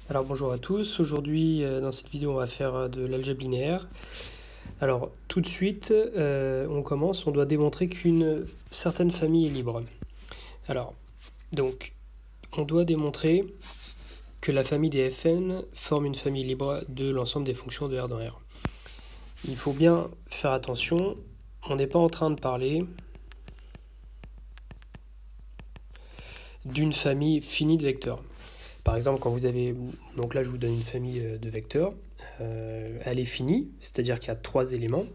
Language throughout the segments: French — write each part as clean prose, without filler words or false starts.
Alors bonjour à tous, aujourd'hui dans cette vidéo on va faire de l'algèbre linéaire. Alors tout de suite on commence, on doit démontrer qu'une certaine famille est libre. Alors donc on doit démontrer que la famille des Fn forme une famille libre de l'ensemble des fonctions de R dans R. Il faut bien faire attention, on n'est pas en train de parler d'une famille finie de vecteurs. Par exemple, quand vous avez, donc là je vous donne une famille de vecteurs, elle est finie, c'est-à-dire qu'il y a 3 éléments,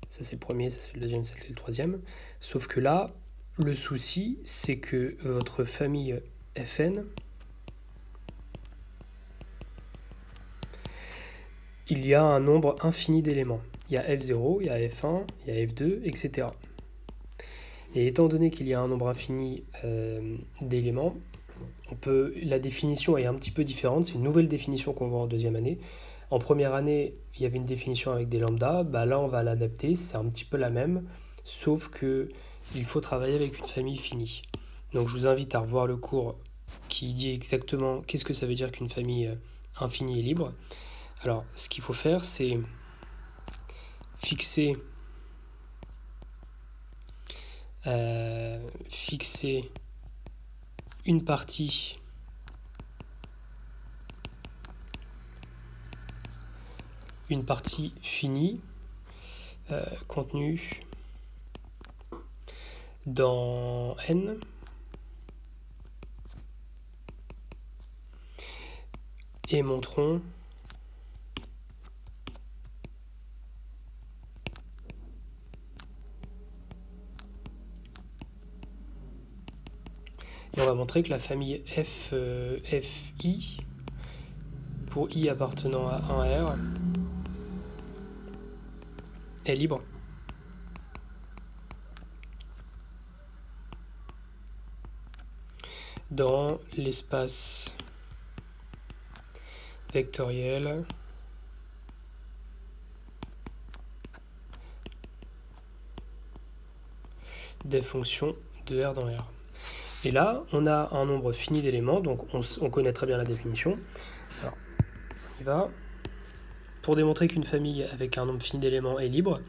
ça c'est le premier, ça c'est le deuxième, ça c'est le troisième, sauf que là, le souci c'est que votre famille Fn, il y a un nombre infini d'éléments. Il y a F0, il y a F1, il y a F2, etc. Et étant donné qu'il y a un nombre infini d'éléments, la définition est un petit peu différente, c'est une nouvelle définition qu'on voit en deuxième année. En première année, il y avait une définition avec des lambdas, là on va l'adapter, c'est un petit peu la même, sauf que il faut travailler avec une famille finie. Donc je vous invite à revoir le cours qui dit exactement qu'est-ce que ça veut dire qu'une famille infinie est libre. Alors ce qu'il faut faire, c'est fixer une partie finie contenue dans N et montrons et on va montrer que la famille Fi pour I appartenant à 1R est libre. Dans l'espace vectoriel des fonctions de R dans R. Et là, on a un nombre fini d'éléments, donc on connaît très bien la définition. Alors, on y va. Pour démontrer qu'une famille avec un nombre fini d'éléments est libre,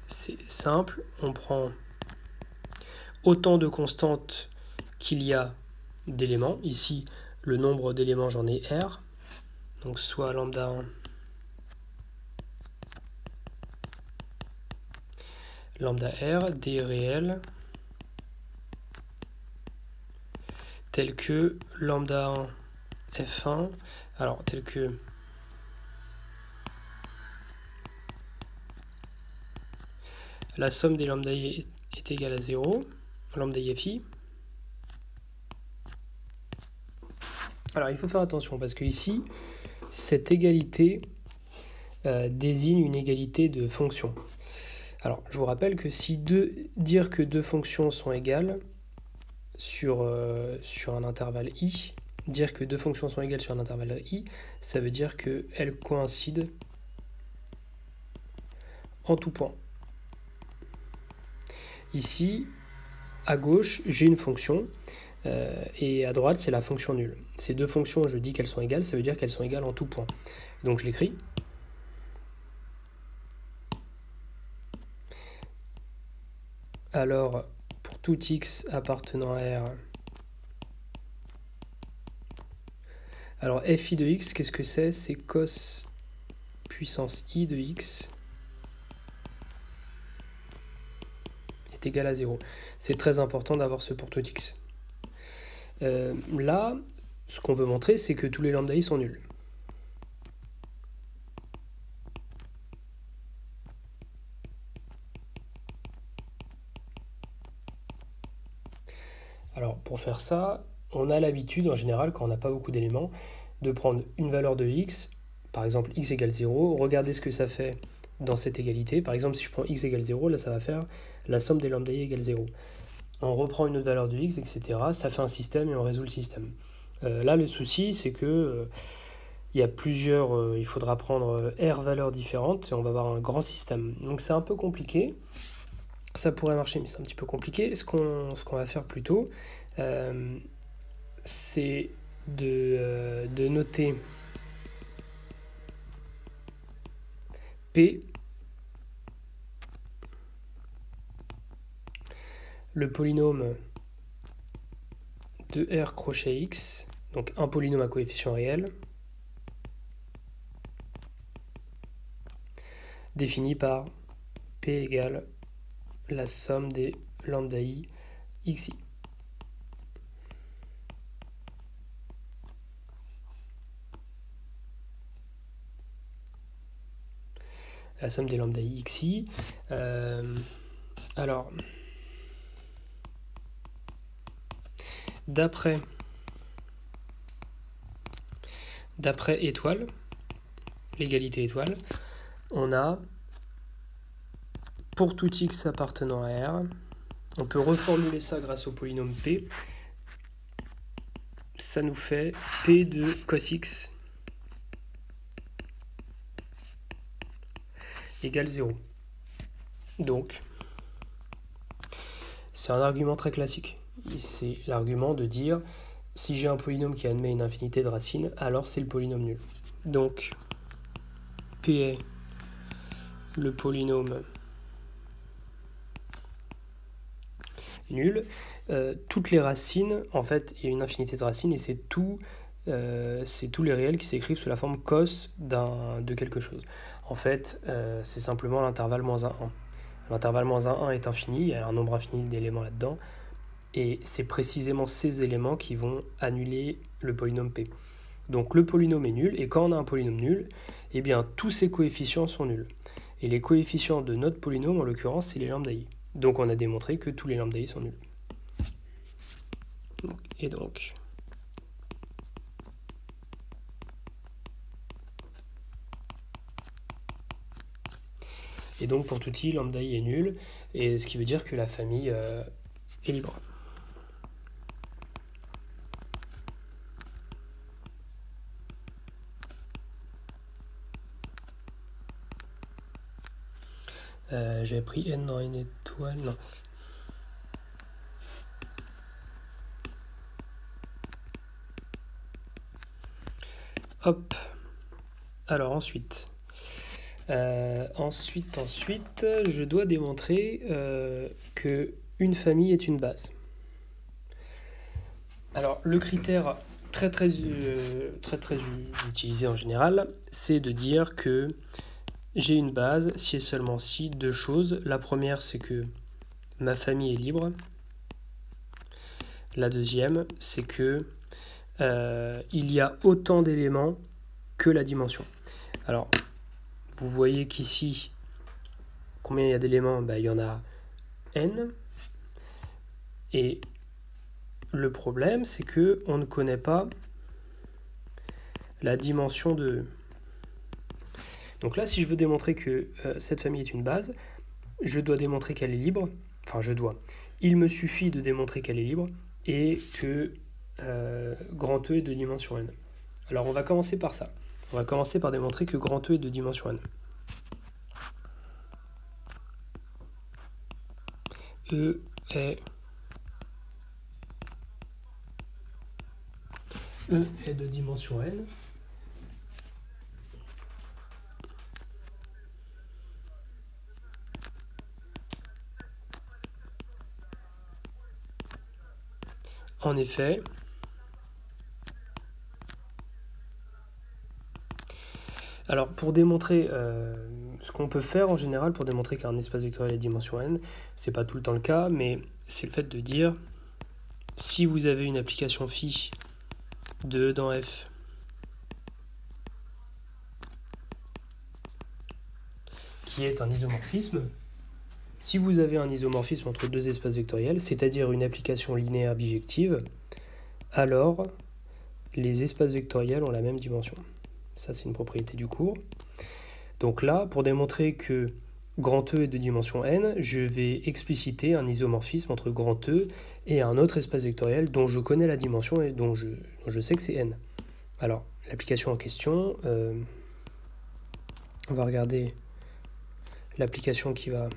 c'est simple, on prend autant de constantes qu'il y a d'éléments. Ici, le nombre d'éléments, j'en ai R, donc soit lambda 1, lambda R, des réels, tels que lambda 1 F1, alors tel que la somme des lambda I est égale à 0, lambda IFI. Alors il faut faire attention parce que ici, cette égalité désigne une égalité de fonctions. Alors je vous rappelle que si dire que deux fonctions sont égales sur un intervalle I, dire que deux fonctions sont égales sur un intervalle I, ça veut dire qu'elles coïncident en tout point. Ici, à gauche, j'ai une fonction, et à droite, c'est la fonction nulle. Ces deux fonctions, je dis qu'elles sont égales, ça veut dire qu'elles sont égales en tout point. Donc je l'écris. Alors, pour tout x appartenant à R, alors fi de x, qu'est-ce que c'est? C'est cos puissance i de x est égal à 0. C'est très important d'avoir ce pour tout x. Là, ce qu'on veut montrer, c'est que tous les lambda i sont nuls. Alors, pour faire ça, on a l'habitude, en général, quand on n'a pas beaucoup d'éléments, de prendre une valeur de x, par exemple x égale 0, regarder ce que ça fait dans cette égalité. Par exemple, si je prends x égale 0, là, ça va faire la somme des lambda i égale 0. On reprend une autre valeur de x, etc. Ça fait un système et on résout le système. Là, le souci, c'est que il y a plusieurs, il faudra prendre r valeurs différentes et on va avoir un grand système. Donc c'est un peu compliqué. Ça pourrait marcher, mais c'est un petit peu compliqué. Ce qu'on va faire plutôt, c'est de noter P le polynôme de R crochet X, donc un polynôme à coefficient réel, défini par P égale la somme des lambda I xi. La somme des lambda I xi. Alors, d'après étoile, l'égalité étoile, on a, pour tout x appartenant à R, on peut reformuler ça grâce au polynôme P. Ça nous fait P de cos x égale 0. Donc, c'est un argument très classique. C'est l'argument de dire, si j'ai un polynôme qui admet une infinité de racines, alors c'est le polynôme nul. Donc, P est le polynôme nul. Toutes les racines, en fait, il y a une infinité de racines et c'est tous les réels qui s'écrivent sous la forme cos de quelque chose. En fait, c'est simplement l'intervalle moins 1, 1. L'intervalle moins 1, 1 est infini, il y a un nombre infini d'éléments là-dedans, et c'est précisément ces éléments qui vont annuler le polynôme P. Donc le polynôme est nul, et quand on a un polynôme nul, eh bien tous ses coefficients sont nuls. Et les coefficients de notre polynôme, en l'occurrence, c'est les lambda I. Donc on a démontré que tous les lambda I sont nuls. Et donc... Et donc pour tout i, lambda I est nul, et ce qui veut dire que la famille est libre. J'avais pris n dans une étoile, non. Hop. Alors ensuite, je dois démontrer que une famille est une base. Alors le critère très utilisé en général, c'est de dire que j'ai une base si et seulement si deux choses. La première, c'est que ma famille est libre. La deuxième, c'est que il y a autant d'éléments que la dimension. Alors, vous voyez qu'ici, combien il y a d'éléments? Il y en a n. Et le problème, c'est que on ne connaît pas la dimension de E. Donc là, si je veux démontrer que cette famille est une base, je dois démontrer qu'elle est libre. Enfin, il me suffit de démontrer qu'elle est libre et que grand E est de dimension n. Alors, on va commencer par ça. On va commencer par démontrer que grand E est de dimension n. E est de dimension n. En effet, alors pour démontrer ce qu'on peut faire en général pour démontrer qu'un espace vectoriel est de dimension n, c'est pas tout le temps le cas, mais c'est le fait de dire si vous avez une application phi de E dans F qui est un isomorphisme, si vous avez un isomorphisme entre deux espaces vectoriels, c'est-à-dire une application linéaire bijective, alors les espaces vectoriels ont la même dimension. Ça, c'est une propriété du cours. Donc là, pour démontrer que grand E est de dimension n, je vais expliciter un isomorphisme entre grand E et un autre espace vectoriel dont je connais la dimension et dont je sais que c'est n. Alors, l'application en question, on va regarder l'application qui va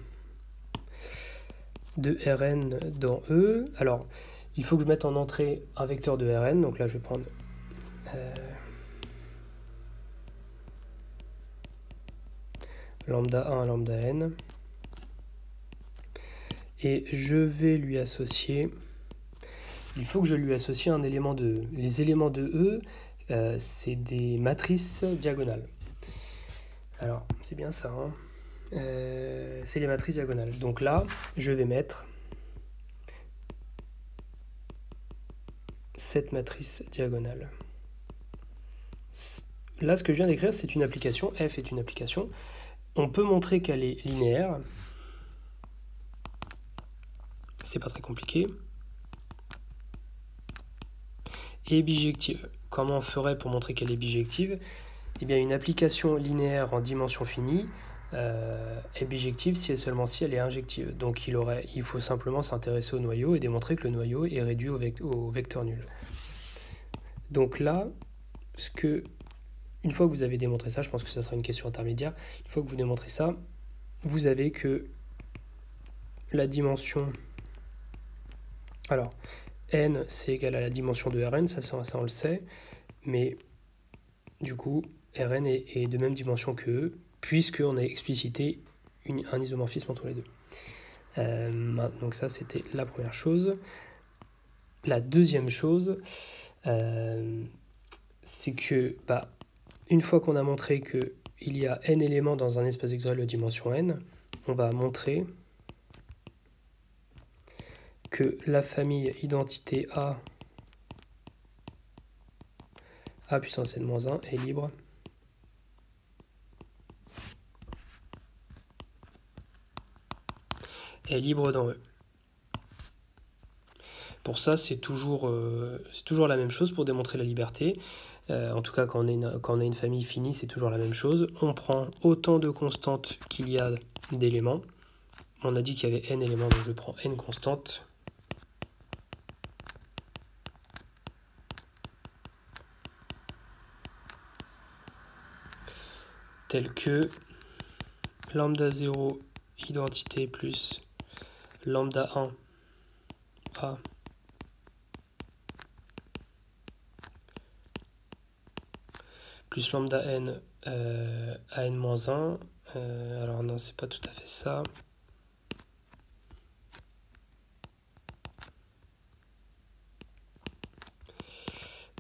de Rn dans E. Alors, il faut que je mette en entrée un vecteur de Rn, donc là je vais prendre lambda 1, lambda n. Et je vais lui associer, il faut que je lui associe un élément de E. Les éléments de E, c'est des matrices diagonales. Alors, c'est bien ça, hein. C'est les matrices diagonales. Donc là, je vais mettre cette matrice diagonale. Là, ce que je viens d'écrire, c'est une application. F est une application. On peut montrer qu'elle est linéaire. C'est pas très compliqué. Et bijective. Comment on ferait pour montrer qu'elle est bijective? Eh bien, une application linéaire en dimension finie est bijective si et seulement si elle est injective. Donc il faut simplement s'intéresser au noyau et démontrer que le noyau est réduit au vecteur nul. Donc là, une fois que vous avez démontré ça, je pense que ça sera une question intermédiaire, une fois que vous démontrez ça, vous avez que la dimension... Alors, n c'est égal à la dimension de Rn, ça on le sait, mais du coup, Rn est de même dimension que E, puisqu'on a explicité un isomorphisme entre les deux. Donc ça, c'était la première chose. La deuxième chose, c'est que, une fois qu'on a montré qu'il y a n éléments dans un espace vectoriel de dimension n, on va montrer que la famille identité A puissance n-1 est libre dans E. Pour ça, c'est toujours la même chose pour démontrer la liberté. En tout cas, quand on a une famille finie, c'est toujours la même chose. On prend autant de constantes qu'il y a d'éléments. On a dit qu'il y avait n éléments, donc je prends n constantes. Telles que lambda 0 identité plus lambda 1 A plus lambda n à n-1. Alors non, c'est pas tout à fait ça.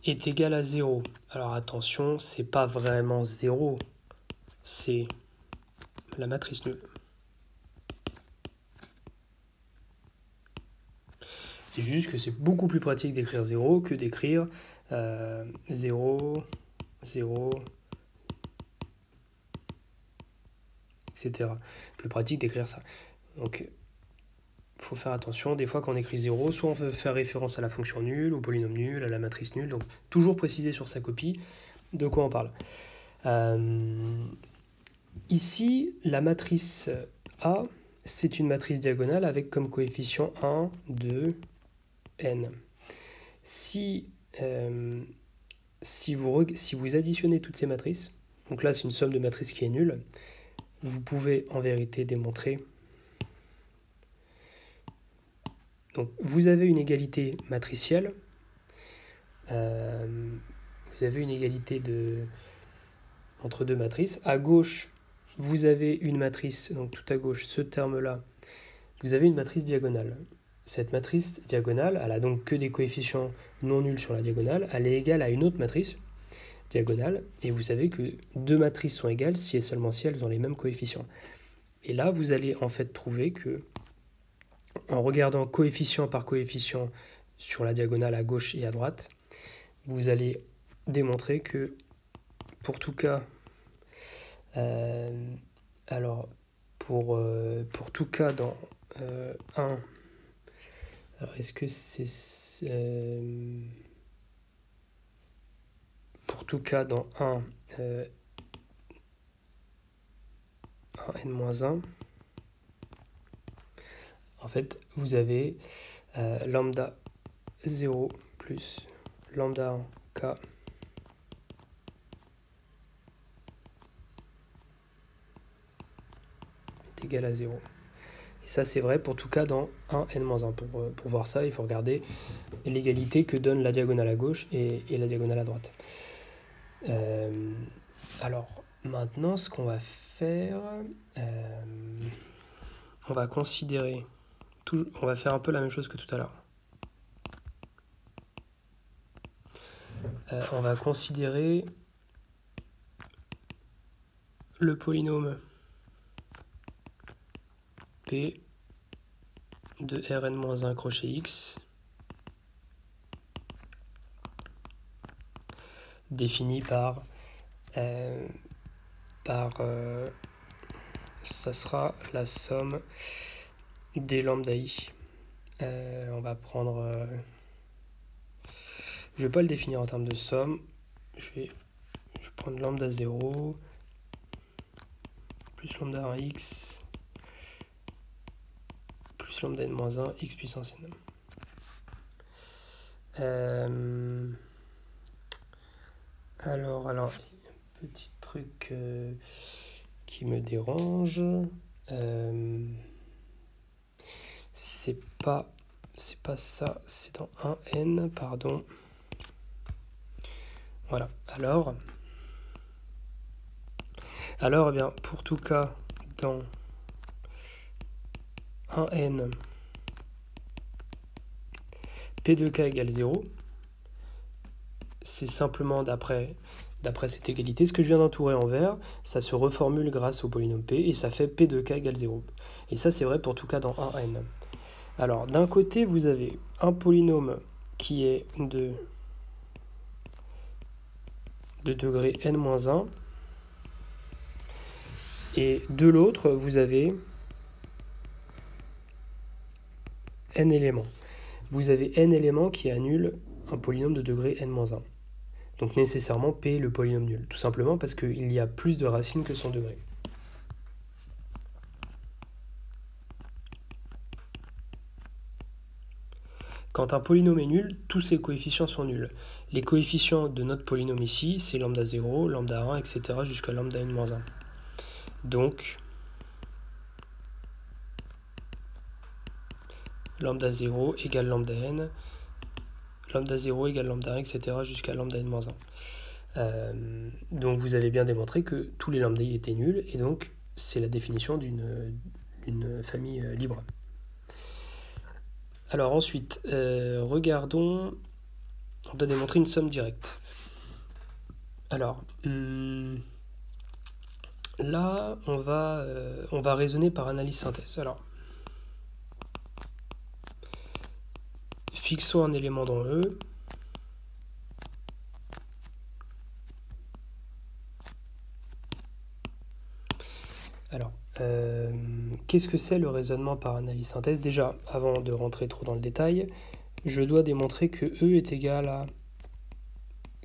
Est égal à 0. Alors attention, c'est pas vraiment 0. C'est la matrice nulle. C'est juste que c'est beaucoup plus pratique d'écrire 0 que d'écrire 0, 0, etc. Plus pratique d'écrire ça. Donc, il faut faire attention. Des fois, quand on écrit 0, soit on veut faire référence à la fonction nulle, au polynôme nul, à la matrice nulle. Donc, toujours préciser sur sa copie de quoi on parle. Ici, la matrice A, c'est une matrice diagonale avec comme coefficient 1, 2, n. Si vous additionnez toutes ces matrices, donc là c'est une somme de matrices qui est nulle, vous pouvez en vérité démontrer. Donc vous avez une égalité matricielle, vous avez une égalité entre deux matrices. À gauche, vous avez une matrice, donc tout à gauche, ce terme-là, vous avez une matrice diagonale. Cette matrice diagonale, elle a donc que des coefficients non nuls sur la diagonale, elle est égale à une autre matrice diagonale, et vous savez que deux matrices sont égales si et seulement si elles ont les mêmes coefficients. Et là, vous allez en fait trouver que, en regardant coefficient par coefficient sur la diagonale à gauche et à droite, vous allez démontrer que pour tout cas, pour tout cas dans 1, alors est-ce que c'est... pour tout cas dans 1 n-1, en fait, vous avez lambda 0 plus lambda 1 k est égal à 0. Et ça, c'est vrai pour tout cas dans 1n-1. Pour voir ça, il faut regarder l'égalité que donne la diagonale à gauche et la diagonale à droite. Alors, maintenant, ce qu'on va faire, on va considérer, on va faire un peu la même chose que tout à l'heure. On va considérer le polynôme P de Rn-1 crochet X défini par ça sera la somme des lambda I. On va prendre... je ne vais pas le définir en termes de somme. Je vais prendre lambda 0 plus lambda 1x plus lambda n-1 x puissance n. Alors, petit truc qui me dérange. C'est pas ça, c'est dans 1n, pardon. Voilà, alors eh bien, pour tout cas, dans 1n, P de k égale 0, c'est simplement d'après cette égalité, ce que je viens d'entourer en vert, ça se reformule grâce au polynôme P, et ça fait P de k égale 0. Et ça, c'est vrai pour tout cas dans 1n. Alors, d'un côté, vous avez un polynôme qui est de degré n-1, et de l'autre, vous avez n éléments. Vous avez n éléments qui annulent un polynôme de degré n-1. Donc nécessairement P est le polynôme nul, tout simplement parce qu'il y a plus de racines que son degré. Quand un polynôme est nul, tous ses coefficients sont nuls. Les coefficients de notre polynôme ici, c'est lambda 0, lambda 1, etc. jusqu'à lambda n-1. Donc, lambda 0 égale lambda n, lambda 0 égale lambda 1, etc. jusqu'à lambda n-1. Donc vous avez bien démontré que tous les lambda i étaient nuls, et donc c'est la définition d'une famille libre. Alors ensuite, regardons, on doit démontrer une somme directe. Alors, là, on va raisonner par analyse-synthèse. Alors, fixons un élément dans E. Alors, qu'est-ce que c'est le raisonnement par analyse-synthèse? Déjà, avant de rentrer trop dans le détail, je dois démontrer que E est égal à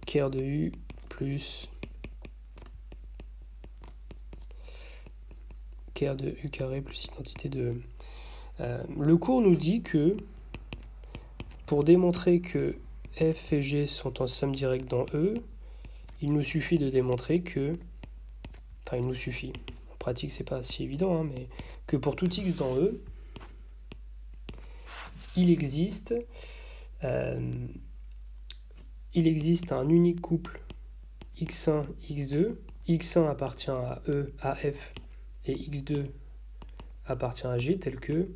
ker de U plus ker de U carré plus identité de E. Le cours nous dit que pour démontrer que F et G sont en somme directe dans E, il nous suffit de démontrer que... Enfin, il nous suffit. En pratique, c'est pas si évident, hein, mais que pour tout X dans E, il existe un unique couple x1, x2. x1 appartient à E, à F, et x2 appartient à G, tel que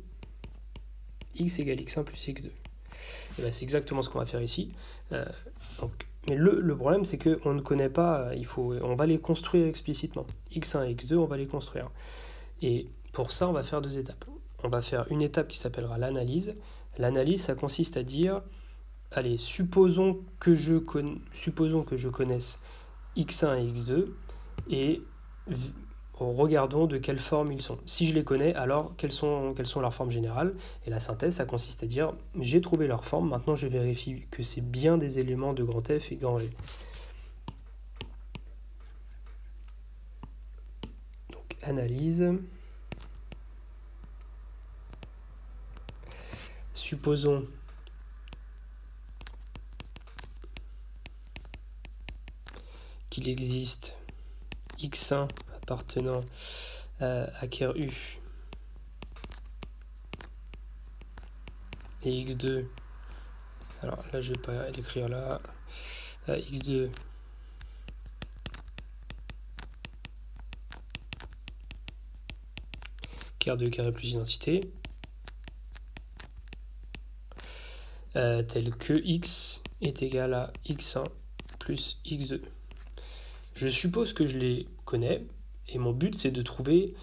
x égale x1 plus x2. Et ben, c'est exactement ce qu'on va faire ici. Mais le problème, c'est qu'on ne connaît pas, on va les construire explicitement. x1 et x2, on va les construire. Et pour ça, on va faire deux étapes. On va faire une étape qui s'appellera l'analyse. L'analyse, ça consiste à dire, allez, supposons que je connaisse x1 et x2, et regardons de quelle forme ils sont. Si je les connais, alors quelles sont leurs formes générales? Et la synthèse, ça consiste à dire, j'ai trouvé leur forme, maintenant je vérifie que c'est bien des éléments de grand F et grand G. Donc, analyse. Supposons qu'il existe x1 appartenant à ker U et x2, alors là je vais pas l'écrire là, x2 carré 2 carré plus identité, tel que x est égal à x1 plus x2. Je suppose que je les connais, et mon but c'est de trouver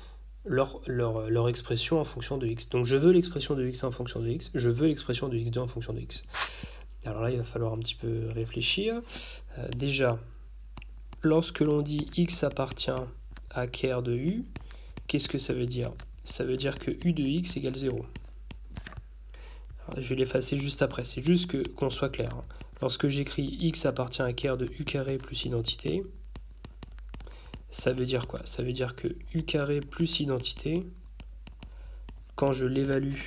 leur expression en fonction de x. Donc je veux l'expression de x1 en fonction de x, je veux l'expression de x2 en fonction de x. Alors là, il va falloir un petit peu réfléchir. Déjà, lorsque l'on dit x appartient à ker de u, qu'est-ce que ça veut dire? Ça veut dire que u de x égale 0. Alors, je vais l'effacer juste après, c'est juste qu'on soit clair. Lorsque j'écris x appartient à ker de u carré plus identité, ça veut dire quoi? Ça veut dire que u carré plus identité, quand je l'évalue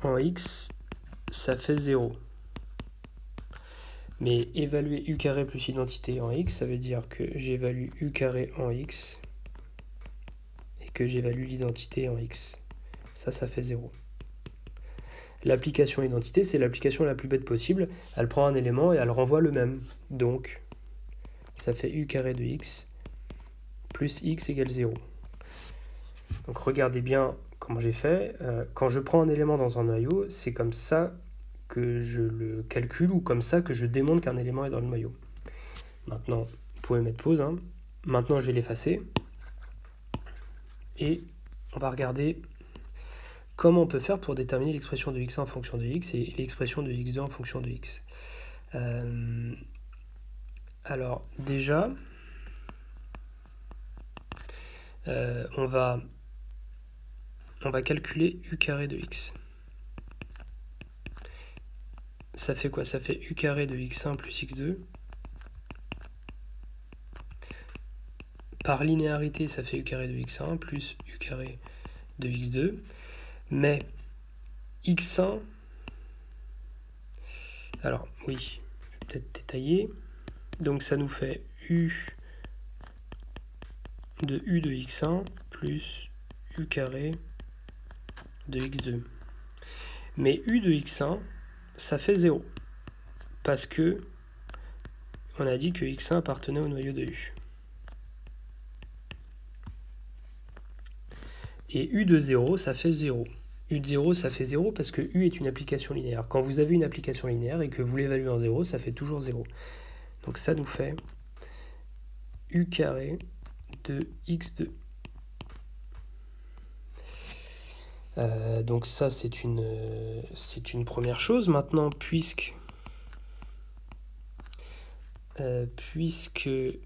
en x, ça fait 0. Mais évaluer u carré plus identité en x, ça veut dire que j'évalue u carré en x et que j'évalue l'identité en x. Ça fait 0. L'application identité, c'est l'application la plus bête possible. Elle prend un élément et elle renvoie le même. Donc, ça fait u carré de x plus x égale 0. Donc regardez bien comment j'ai fait. Quand je prends un élément dans un noyau, c'est comme ça que je le calcule ou comme ça que je démontre qu'un élément est dans le noyau. Maintenant, vous pouvez mettre pause. Maintenant, je vais l'effacer. Et on va regarder comment on peut faire pour déterminer l'expression de x1 en fonction de x et l'expression de x2 en fonction de x. Alors, déjà, on va calculer u carré de x. Ça fait quoi? Ça fait u carré de x1 plus x2. Par linéarité, ça fait u carré de x1 plus u carré de x2. Mais x1, alors oui, je vais peut-être détailler. Donc ça nous fait u de x1 plus u carré de x2. Mais u de x1, ça fait 0. Parce que on a dit que x1 appartenait au noyau de u. Et u de 0, ça fait 0. U de 0, ça fait 0 parce que u est une application linéaire. Quand vous avez une application linéaire et que vous l'évaluez en 0, ça fait toujours 0. Donc ça nous fait u carré de x2. Donc ça, c'est une première chose. Maintenant, puisque x2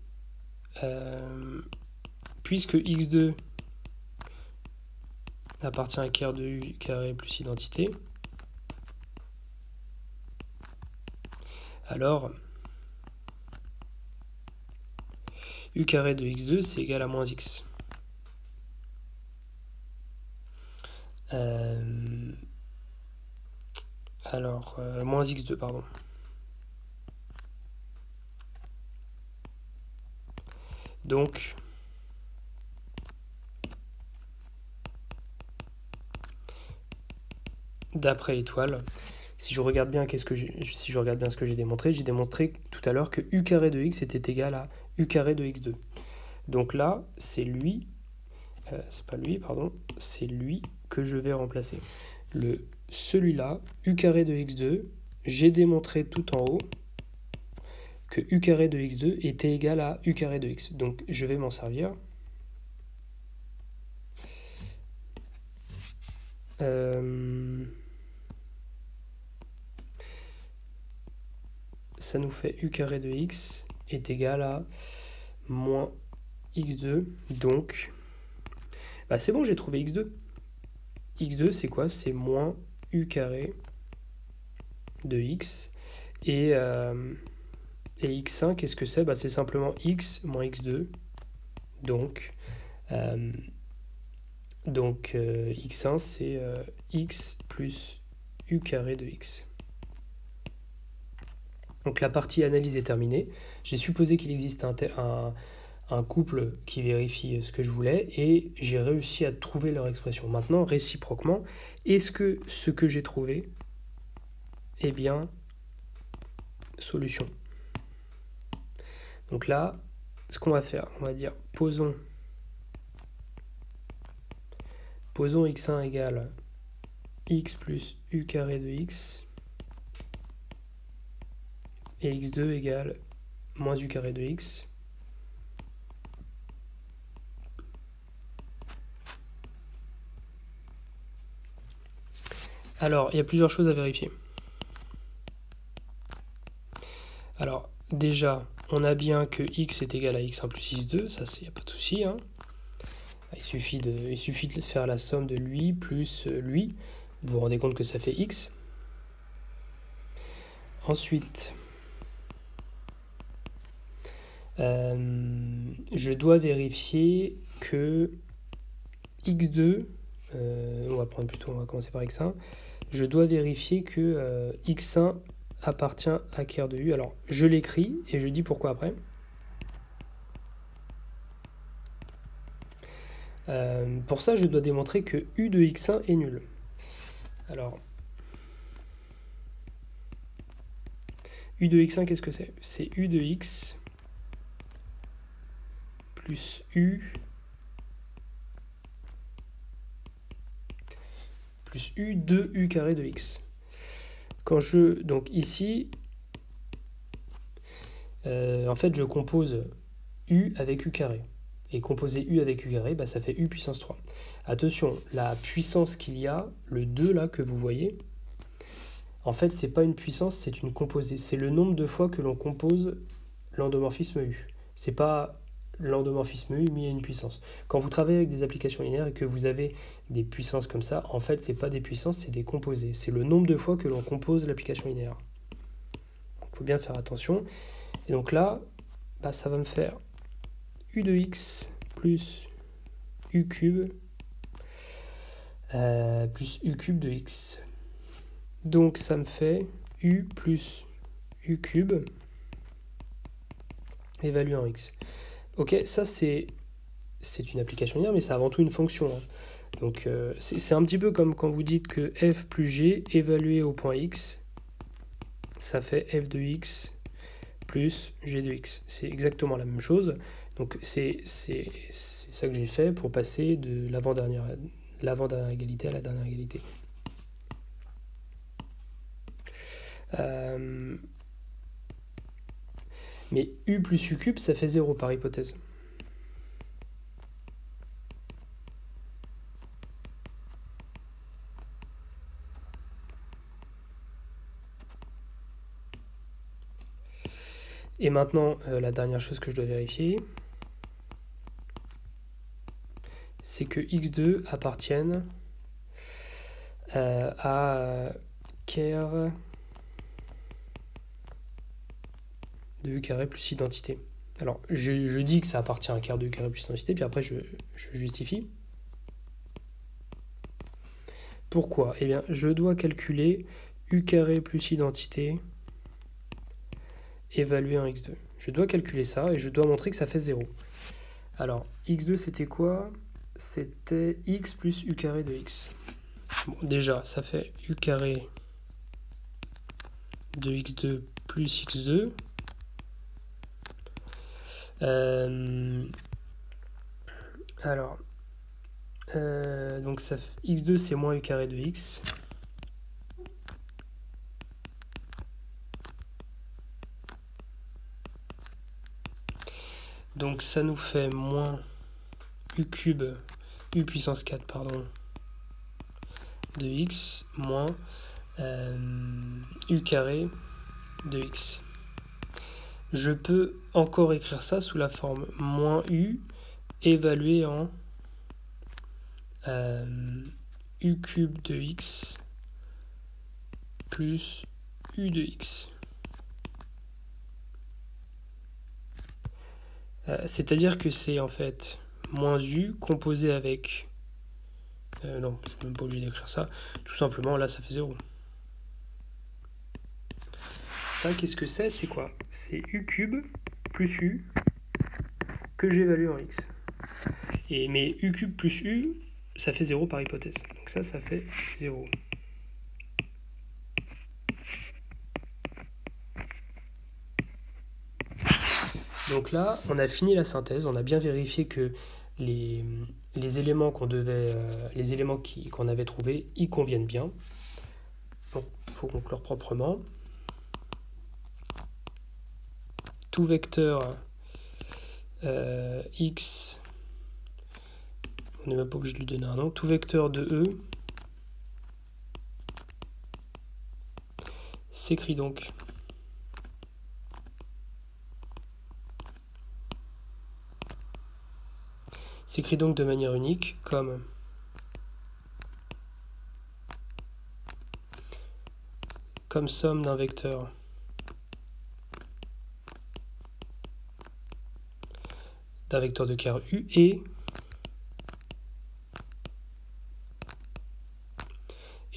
appartient à ker de u carré plus identité, alors u carré de x2 c'est égal à moins x. Moins x2, pardon. Donc, d'après Étoile, si je regarde bien ce que j'ai démontré tout à l'heure que u carré de x était égal à u carré de x2. Donc là, c'est lui que je vais remplacer. Celui-là, u carré de x2, j'ai démontré tout en haut que u carré de x2 était égal à u carré de x. Donc je vais m'en servir. Ça nous fait u carré de x est égal à moins x2. Donc, c'est bon, j'ai trouvé x2. x2, c'est quoi? C'est moins u carré de x. Et x1, qu'est-ce que c'est? C'est simplement x moins x2. Donc x1, c'est x plus u carré de x. Donc la partie analyse est terminée. J'ai supposé qu'il existe un un couple qui vérifie ce que je voulais et j'ai réussi à trouver leur expression. Maintenant, réciproquement, est-ce que ce que j'ai trouvé est bien solution? Donc là, ce qu'on va faire, on va dire posons x1 égale x plus u carré de x et x2 égale moins u carré de x. Alors, il y a plusieurs choses à vérifier. Alors, déjà, on a bien que x est égal à x1 plus x2, ça, il n'y a pas de souci. Hein. Il suffit de faire la somme de lui plus lui. Vous vous rendez compte que ça fait x. Ensuite, je dois vérifier que x2, on va commencer par x1, je dois vérifier que x1 appartient à Ker de u. Alors, je l'écris et je dis pourquoi après. Pour ça, je dois démontrer que u de x1 est nul. Alors, u de x1, qu'est-ce que c'est? C'est u de x plus u de u carré de x. Donc ici, en fait, je compose u avec u carré. Et composer u avec u carré, bah, ça fait u puissance 3. Attention, la puissance qu'il y a, le 2 là que vous voyez, en fait, c'est pas une puissance, c'est une composée. C'est le nombre de fois que l'on compose l'endomorphisme u. C'est pas l'endomorphisme u mis à une puissance. Quand vous travaillez avec des applications linéaires et que vous avez des puissances comme ça, en fait, c'est pas des puissances, c'est des composés. C'est le nombre de fois que l'on compose l'application linéaire. Il faut bien faire attention. Et donc là, bah, ça va me faire u de x plus u cube plus u cube de x. Donc ça me fait u plus u cube évalué en x. Ok, ça c'est une application linéaire, mais c'est avant tout une fonction. Hein. Donc c'est un petit peu comme quand vous dites que f plus g évalué au point x, ça fait f de x plus g de x. C'est exactement la même chose. Donc c'est ça que j'ai fait pour passer de l'avant-dernière égalité à la dernière égalité. Mais u plus u cube, ça fait 0 par hypothèse. Et maintenant, la dernière chose que je dois vérifier, c'est que x2 appartienne à Ker de u carré plus identité. Alors, je dis que ça appartient à Ker de u carré plus identité, puis après je justifie. Pourquoi? Eh bien, je dois calculer u carré plus identité évalué en x2. Je dois calculer ça et je dois montrer que ça fait 0. Alors, x2 c'était quoi? C'était x plus u carré de x. Bon, déjà, ça fait u carré de x2 plus x2. Alors, donc ça fait, x2 c'est moins u carré de x. Donc ça nous fait moins u cube, u puissance 4, pardon, de x, moins u carré de x. Je peux encore écrire ça sous la forme moins u évalué en u cube de x plus u de x. C'est-à-dire que c'est en fait moins u composé avec... non, je ne suis même pas obligé d'écrire ça. Tout simplement, là, ça fait 0. Ça, qu'est-ce que c'est? C'est quoi? C'est u cube plus u que j'évalue en x. Et mes u cube plus u, ça fait 0 par hypothèse. Donc ça fait 0. Donc là, on a fini la synthèse, on a bien vérifié que les éléments qu'on avait trouvés, ils conviennent bien. Donc, il faut conclure proprement. Tout vecteur x, on n'est même pas obligé de lui donner un nom, tout vecteur de E s'écrit donc de manière unique comme somme d'un vecteur de ker U et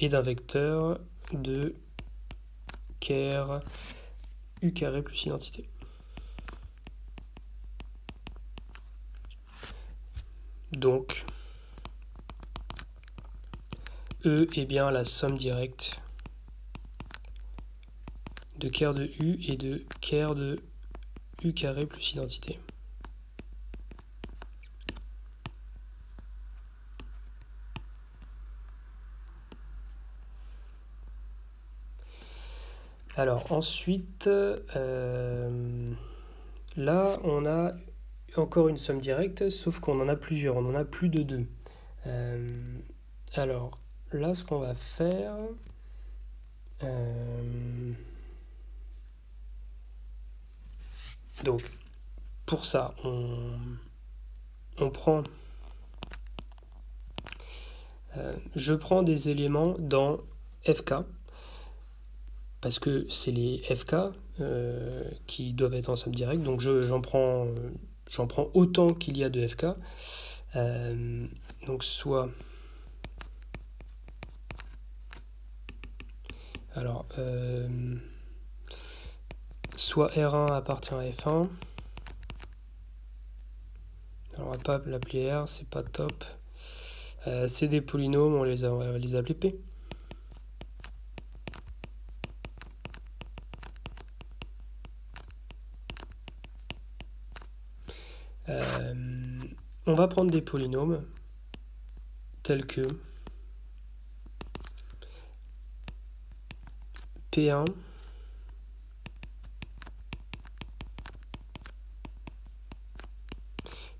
d'un vecteur de ker U carré plus identité. Donc, E est bien la somme directe de ker de U et de ker de U carré plus identité. Alors ensuite, là on a encore une somme directe, sauf qu'on en a plusieurs, on en a plus de 2. Alors là ce qu'on va faire, donc pour ça on prend, je prends des éléments dans FK, parce que c'est les FK qui doivent être en somme directe, donc j'en prends autant qu'il y a de FK. Donc soit soit R1 appartient à F1. Alors on va pas l'appeler R, c'est pas top. C'est des polynômes, on va les appeler P. On va prendre des polynômes tels que P1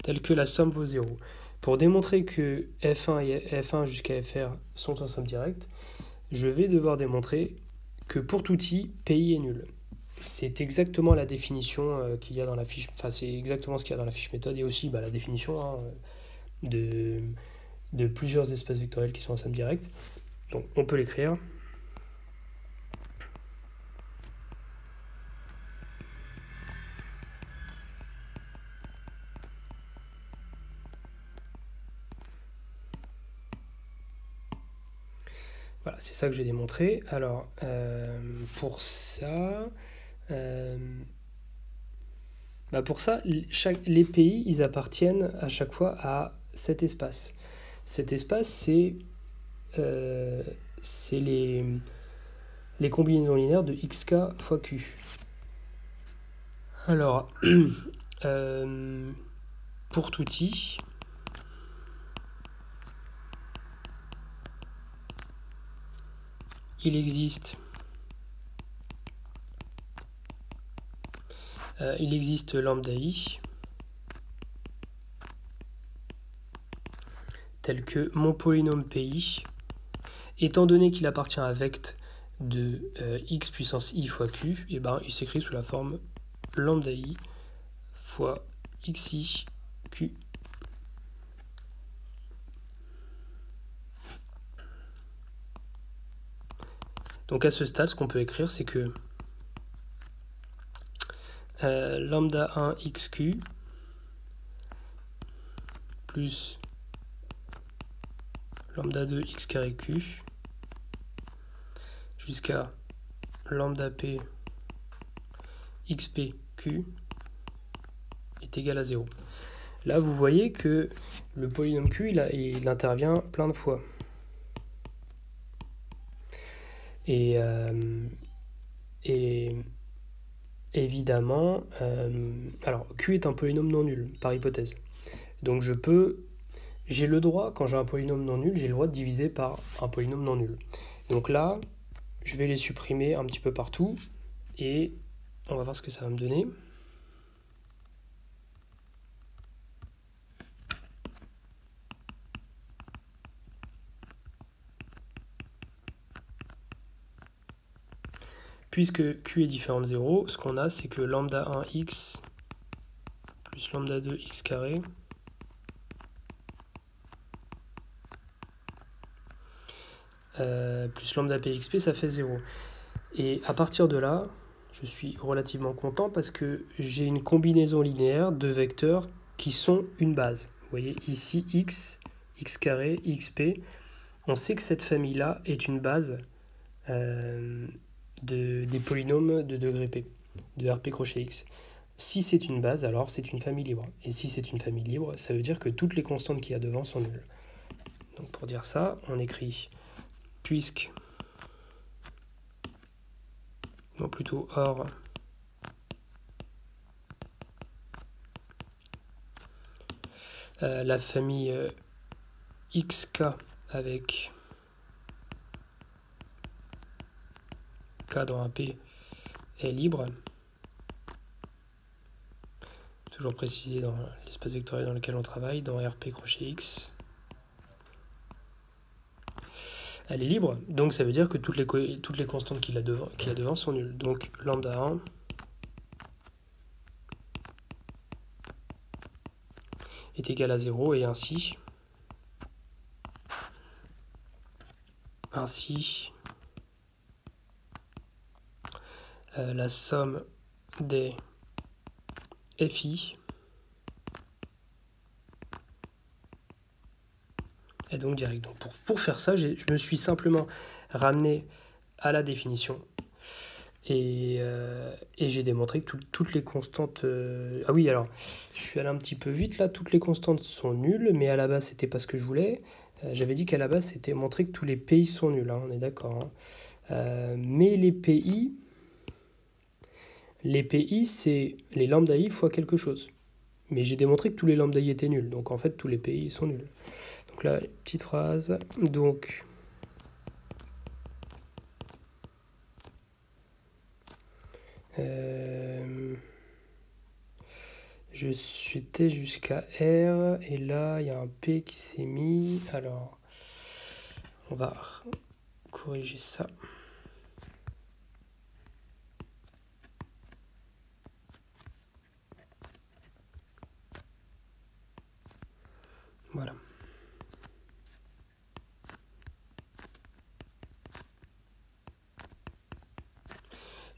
tel que la somme vaut 0. Pour démontrer que F1 jusqu'à FR sont en somme directe, je vais devoir démontrer que pour tout i, PI est nul. C'est exactement la définition qu'il y a dans la fiche, enfin c'est exactement ce qu'il y a dans la fiche méthode, et aussi la définition de plusieurs espaces vectoriels qui sont en somme directe. Donc on peut l'écrire. Voilà, c'est ça que je vais démontrer. Alors, pour ça, les pays, ils appartiennent à chaque fois à cet espace. Cet espace, c'est les combinaisons linéaires de xk fois q. Alors, pour tout i, il existe lambda i tel que mon polynôme pi, étant donné qu'il appartient à vect de x puissance i fois q, et il s'écrit sous la forme lambda i fois xi q. Donc à ce stade, ce qu'on peut écrire, c'est que lambda 1 xq plus lambda 2 x carré q jusqu'à lambda p xp q est égal à 0. Là, vous voyez que le polynôme Q, il intervient plein de fois. Et évidemment, alors Q est un polynôme non nul, par hypothèse. Donc j'ai le droit, quand j'ai un polynôme non nul, j'ai le droit de diviser par un polynôme non nul. Donc là, je vais les supprimer un petit peu partout, et on va voir ce que ça va me donner. Puisque Q est différent de 0, ce qu'on a, c'est que lambda 1x plus lambda 2x carré plus lambda pxp, ça fait 0. Et à partir de là, je suis relativement content parce que j'ai une combinaison linéaire de vecteurs qui sont une base. Vous voyez ici x, x carré, xp. On sait que cette famille-là est une base des polynômes de degré p, de Rp crochet x. Si c'est une base, alors c'est une famille libre. Et si c'est une famille libre, ça veut dire que toutes les constantes qu'il y a devant sont nulles. Donc pour dire ça, on écrit puisque, non plutôt or, la famille xk avec k dans un p est libre, toujours précisé dans l'espace vectoriel dans lequel on travaille, dans Rp crochet x, elle est libre, donc ça veut dire que toutes les constantes qu'il a devant sont nulles. Donc lambda 1 est égal à 0, et ainsi la somme des FI est donc directe. Donc pour faire ça, je me suis simplement ramené à la définition et j'ai démontré que toutes les constantes... Ah oui, alors, je suis allé un petit peu vite là, toutes les constantes sont nulles, mais à la base, c'était pas ce que je voulais. J'avais dit qu'à la base, c'était montrer que tous les PI sont nuls, hein, on est d'accord. Hein. Mais les PI, c'est les lambda I fois quelque chose. Mais j'ai démontré que tous les lambda I étaient nuls, donc en fait, tous les PI sont nuls. Donc là, petite phrase, donc... J'étais jusqu'à R, et là, il y a un P qui s'est mis. Alors, on va corriger ça. Voilà.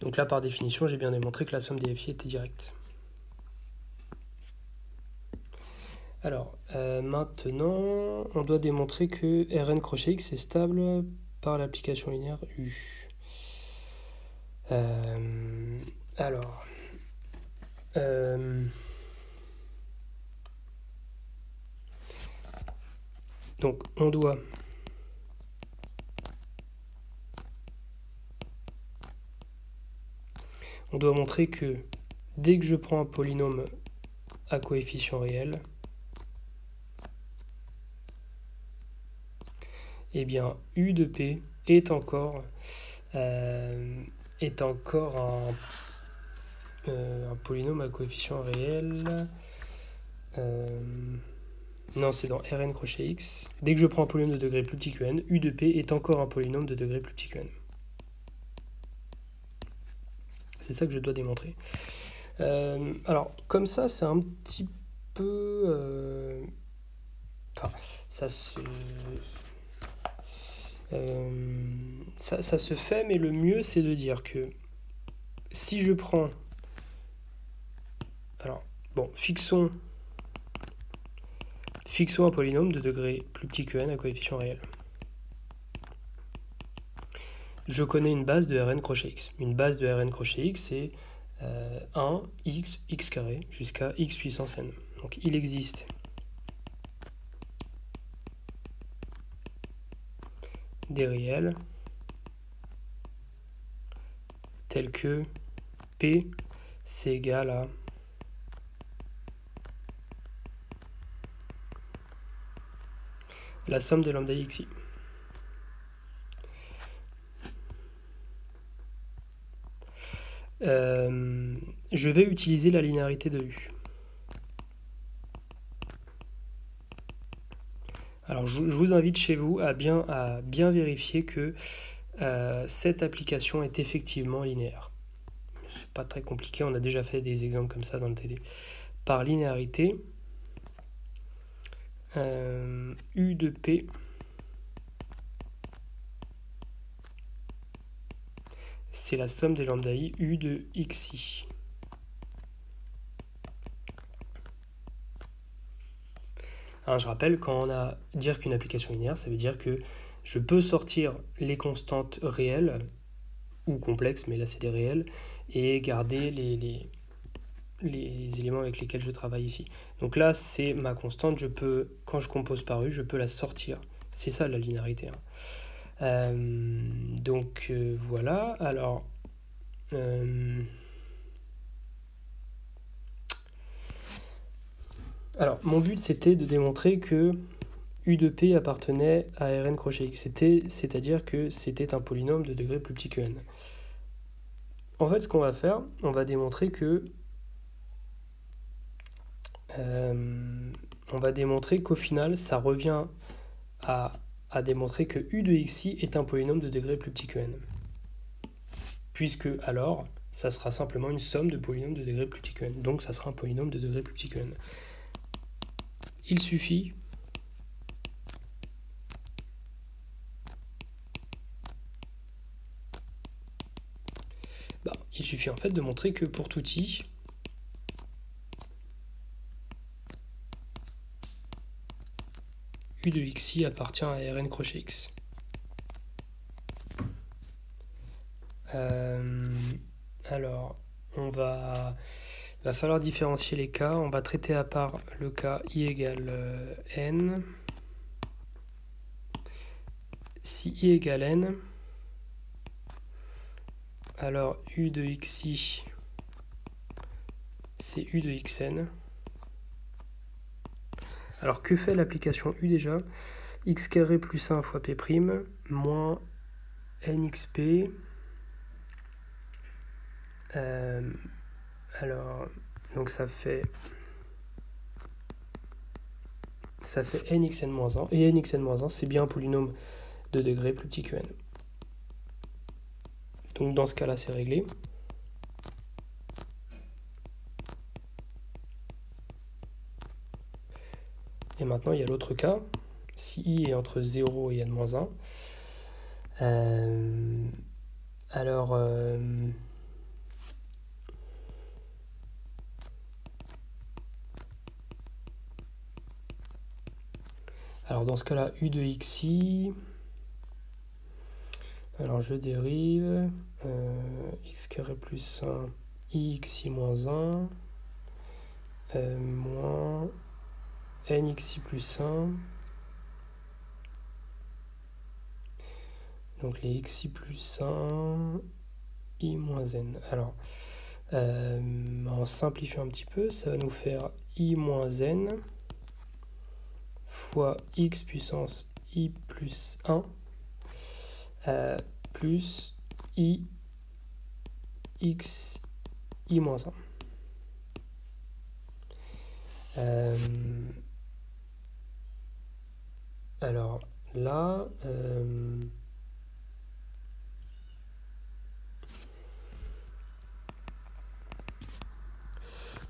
Donc là, par définition, j'ai bien démontré que la somme des FI était directe. Alors, maintenant, on doit démontrer que Rn crochet x est stable par l'application linéaire U. Donc, on doit montrer que dès que je prends un polynôme à coefficient réel, eh bien U de P est encore un polynôme à coefficient réel. Non, c'est dans Rn crochet x. Dès que je prends un polynôme de degré plus petit que n, U de P est encore un polynôme de degré plus petit que n. C'est ça que je dois démontrer. Alors, comme ça, c'est un petit peu... Enfin, ça se fait, mais le mieux, c'est de dire que si je prends... Alors, bon, fixons un polynôme de degré plus petit que n à coefficient réel. Je connais une base de Rn crochet x. Une base de Rn crochet x, c'est 1, x carré, jusqu'à x puissance n. Donc il existe des réels tels que P c'est égal à la somme des lambda xi. Je vais utiliser la linéarité de U. Alors je vous invite chez vous à bien vérifier que cette application est effectivement linéaire. C'est pas très compliqué, on a déjà fait des exemples comme ça dans le TD. Par linéarité, U de P c'est la somme des lambda I U de xi. Alors, je rappelle, quand on a dire qu'une application linéaire, ça veut dire que je peux sortir les constantes réelles ou complexes, mais là c'est des réels, et garder les éléments avec lesquels je travaille ici. Donc là, c'est ma constante, je peux, quand je compose par U, je peux la sortir. C'est ça la linéarité. Donc voilà, alors... alors, mon but, c'était de démontrer que U de P appartenait à Rn crochet X, c'est-à-dire que c'était un polynôme de degré plus petit que n. En fait, ce qu'on va faire, on va démontrer que qu'au final, ça revient à démontrer que U de xi est un polynôme de degré plus petit que n. Puisque alors, ça sera simplement une somme de polynômes de degré plus petit que n. Donc ça sera un polynôme de degré plus petit que n. Il suffit en fait de montrer que pour tout i, U de xi appartient à Rn crochet X. Alors, va falloir différencier les cas. On va traiter à part le cas i égale n. Si i égale n, alors U de xi, c'est U de xn. Alors que fait l'application U déjà? X carré plus 1 fois P' moins nxp. Alors, donc ça fait nxn-1, et nxn-1 c'est bien un polynôme de degré plus petit que n. Donc dans ce cas-là, c'est réglé. Et maintenant, il y a l'autre cas, si i est entre 0 et n-1. Alors dans ce cas-là, U de xi, alors je dérive, x carré plus 1, ixi moins 1, moins nxi plus 1, donc les xi plus 1, i moins n. Alors, on simplifie un petit peu, ça va nous faire i moins n fois x puissance i plus 1 plus i x i moins 1. Alors là,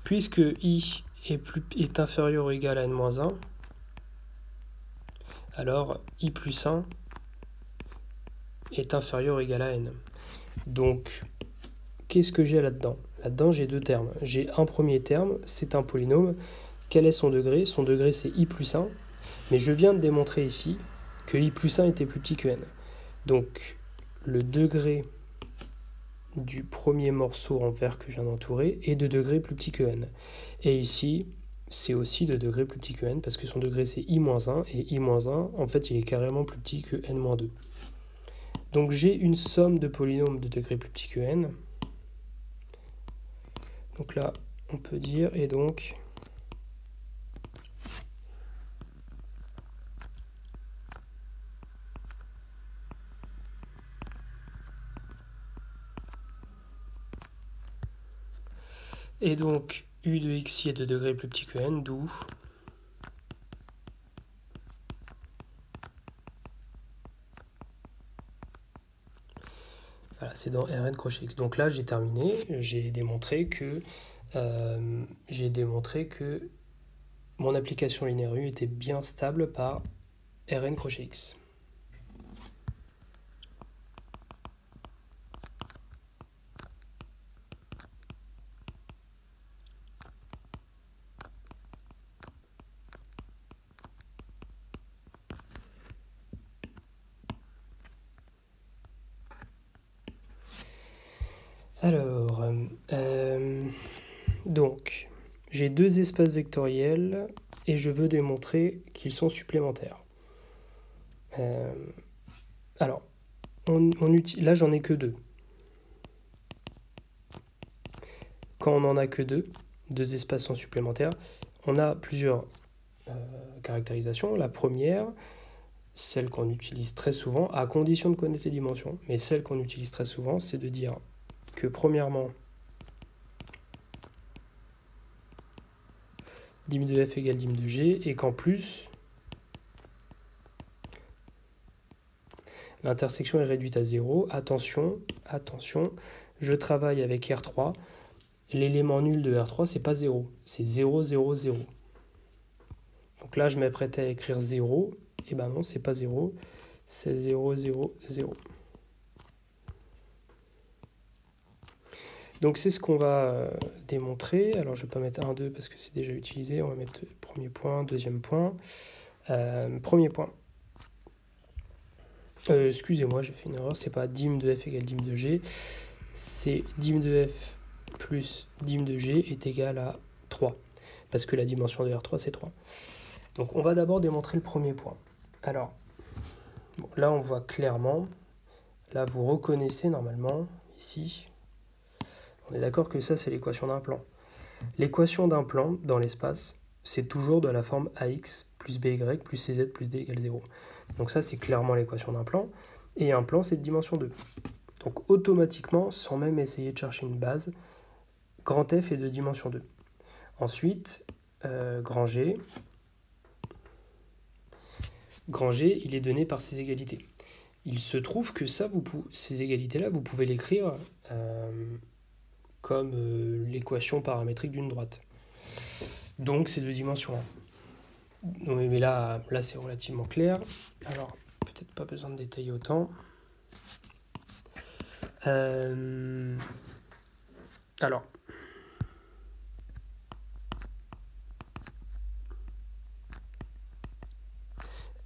puisque i est inférieur ou égal à n-1, alors i plus 1 est inférieur ou égal à n. Donc, qu'est-ce que j'ai là-dedans? Là-dedans, j'ai deux termes. J'ai un premier terme, c'est un polynôme. Quel est son degré? Son degré, c'est i plus 1. Mais je viens de démontrer ici que i plus 1 était plus petit que n. Donc, le degré du premier morceau en vert que je viens d'entourer est de degré plus petit que n. Et ici, c'est aussi de degré plus petit que n, parce que son degré c'est i-1, et i-1, en fait, il est carrément plus petit que n-2. Donc j'ai une somme de polynômes de degré plus petit que n. Donc là, on peut dire, et donc... Et donc, u de xi est de degré plus petit que n, d'où... Voilà, c'est dans Rn crochet x. Donc là, j'ai terminé. J'ai démontré que mon application linéaire U était bien stable par Rn crochet x. Alors, donc, j'ai deux espaces vectoriels et je veux démontrer qu'ils sont supplémentaires. Alors, là, j'en ai que deux. Quand on n'en a que deux espaces sont supplémentaires, on a plusieurs caractérisations. La première, celle qu'on utilise très souvent, à condition de connaître les dimensions, mais celle qu'on utilise très souvent, c'est de dire que premièrement, dim de f égale dim de g, et qu'en plus, l'intersection est réduite à 0. Attention, je travaille avec R3. L'élément nul de R3, c'est pas 0, c'est 0, 0, 0. Donc là, je m'apprêtais à écrire 0, et ben non, c'est pas 0, c'est 0, 0, 0. Donc c'est ce qu'on va démontrer. Alors je ne vais pas mettre 1, 2 parce que c'est déjà utilisé. On va mettre premier point, deuxième point. Premier point. Excusez-moi, j'ai fait une erreur. C'est pas dim de f égale dim de g. C'est dim de f plus dim de g est égal à 3. Parce que la dimension de R3, c'est 3. Donc on va d'abord démontrer le premier point. Alors, bon, là on voit clairement. Là vous reconnaissez normalement, ici. On est d'accord que ça, c'est l'équation d'un plan. L'équation d'un plan dans l'espace, c'est toujours de la forme ax plus by plus cz plus d égale 0. Donc ça, c'est clairement l'équation d'un plan. Et un plan, c'est de dimension 2. Donc automatiquement, sans même essayer de chercher une base, grand F est de dimension 2. Ensuite, grand G, il est donné par ces égalités. Il se trouve que ça, ces égalités-là, vous pouvez l'écrire comme l'équation paramétrique d'une droite. Donc c'est de dimension 1. Mais là c'est relativement clair. Alors, peut-être pas besoin de détailler autant. Alors,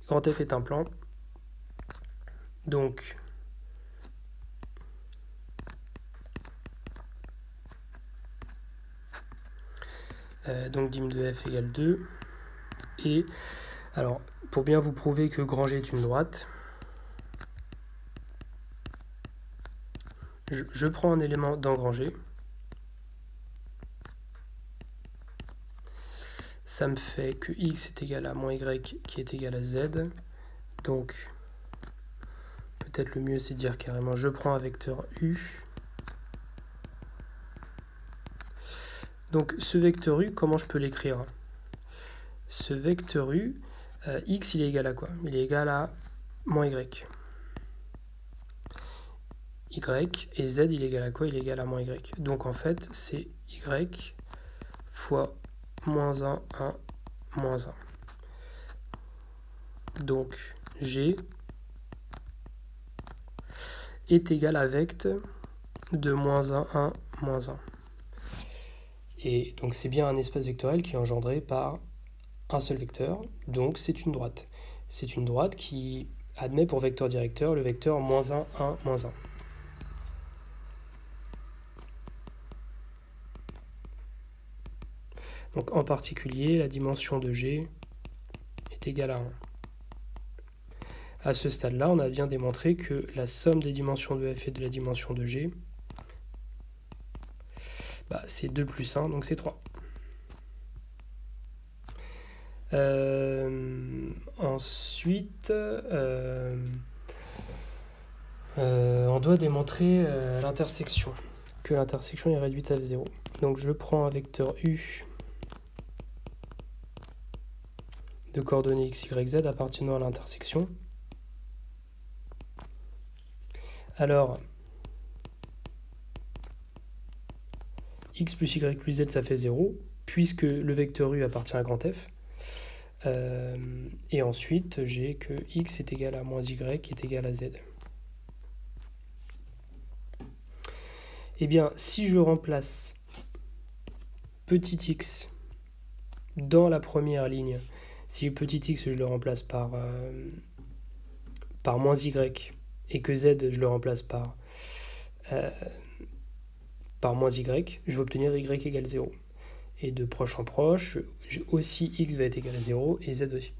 grand F est un plan. Donc, dim de f égale 2. Et, alors, pour bien vous prouver que grand G est une droite, je prends un élément dans grand G. Ça me fait que x est égal à moins y qui est égal à z. Donc, peut-être le mieux, c'est de dire carrément, je prends un vecteur u. Donc, ce vecteur u, comment je peux l'écrire? Ce vecteur u, x, il est égal à quoi? Il est égal à moins y. Y, et z, il est égal à quoi? Il est égal à moins y. Donc, en fait, c'est y fois moins 1, 1, moins 1. Donc, G est égal à vect de moins 1, 1, moins 1. Et donc, c'est bien un espace vectoriel qui est engendré par un seul vecteur, donc c'est une droite. C'est une droite qui admet pour vecteur directeur le vecteur moins 1, 1, moins 1. Donc en particulier, la dimension de G est égale à 1. À ce stade-là, on a bien démontré que la somme des dimensions de F et de la dimension de G, c'est 2 plus 1, donc c'est 3. Ensuite, on doit démontrer l'intersection, que l'intersection est réduite à F0. Donc je prends un vecteur U de coordonnées x, y, z appartenant à l'intersection. Alors, x plus y plus z, ça fait 0, puisque le vecteur U appartient à grand F. Et ensuite, j'ai que x est égal à moins y qui est égal à z. Eh bien, si je remplace petit x dans la première ligne, si petit x je le remplace par moins y et que z je le remplace par moins y, je vais obtenir y égale 0. Et de proche en proche, aussi x va être égal à 0 et z aussi.